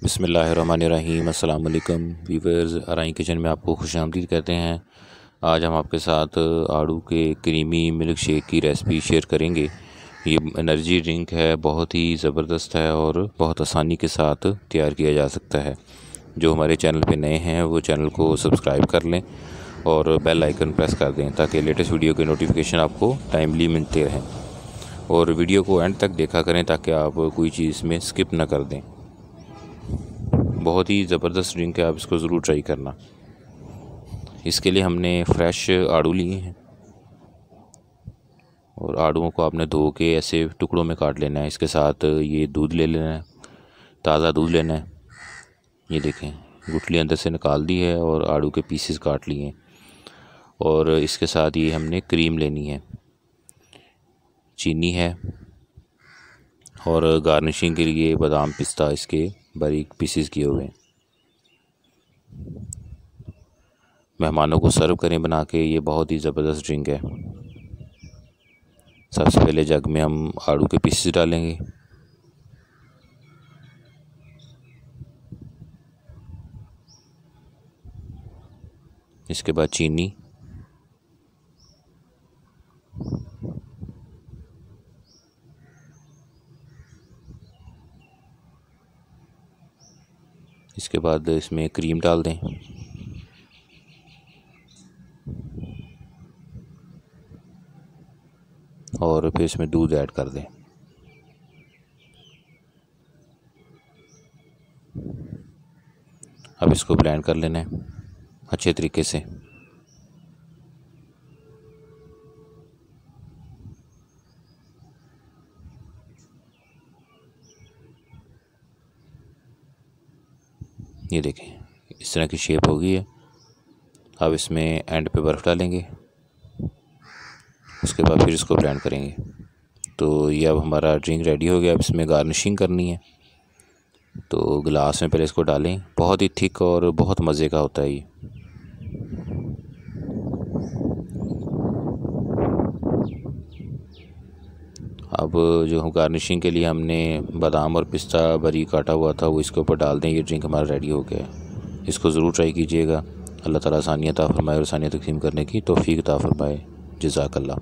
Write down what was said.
बिस्मिल्लाहिर्रहमानिर्रहीम। अस्सलाम वालेकुम व्यूअर्स, आरआई किचन में आपको खुश आमदीद कहते हैं। आज हम आपके साथ आड़ू के क्रीमी मिल्क शेक की रेसिपी शेयर करेंगे। ये एनर्जी ड्रिंक है, बहुत ही ज़बरदस्त है और बहुत आसानी के साथ तैयार किया जा सकता है। जो हमारे चैनल पे नए हैं वो चैनल को सब्सक्राइब कर लें और बेल आइकन प्रेस कर दें ताकि लेटेस्ट वीडियो के नोटिफिकेशन आपको टाइमली मिलते रहें। और वीडियो को एंड तक देखा करें ताकि आप कोई चीज़ में स्किप ना कर दें। बहुत ही ज़बरदस्त ड्रिंक है, आप इसको ज़रूर ट्राई करना। इसके लिए हमने फ्रेश आड़ू लिए हैं और आड़ूओं को आपने धो के ऐसे टुकड़ों में काट लेना है। इसके साथ ये दूध ले लेना है, ताज़ा दूध लेना है। ये देखें, गुठली अंदर से निकाल दी है और आड़ू के पीसेस काट लिए हैं। और इसके साथ ये हमने क्रीम लेनी है, चीनी है और गार्निशिंग के लिए बादाम पिस्ता इसके बारीक पीसेस किए हुए हैं। मेहमानों को सर्व करें बना के, ये बहुत ही ज़बरदस्त ड्रिंक है। सबसे पहले जग में हम आड़ू के पीसेस डालेंगे, इसके बाद चीनी, इसके बाद इसमें क्रीम डाल दें, और फिर इसमें दूध ऐड कर दें। अब इसको ब्लेंड कर लेना है अच्छे तरीके से। ये देखें, इस तरह की शेप हो गई है। अब इसमें एंड पे बर्फ़ डालेंगे, उसके बाद फिर इसको ब्लेंड करेंगे। तो ये अब हमारा ड्रिंक रेडी हो गया। अब इसमें गार्निशिंग करनी है, तो गिलास में पहले इसको डालें। बहुत ही थिक और बहुत मज़े का होता है ये। अब जो गार्निशिंग के लिए हमने बादाम और पिस्ता बारीक काटा हुआ था वो इसके ऊपर डाल दें। ये ड्रिंक हमारा रेडी हो गया है। इसको ज़रूर ट्राई कीजिएगा। अल्लाह ताला आसानियत अता फरमाए और आसानियत तक़सीम करने की तौफ़ीक अता फरमाए। जज़ाकल्लाह।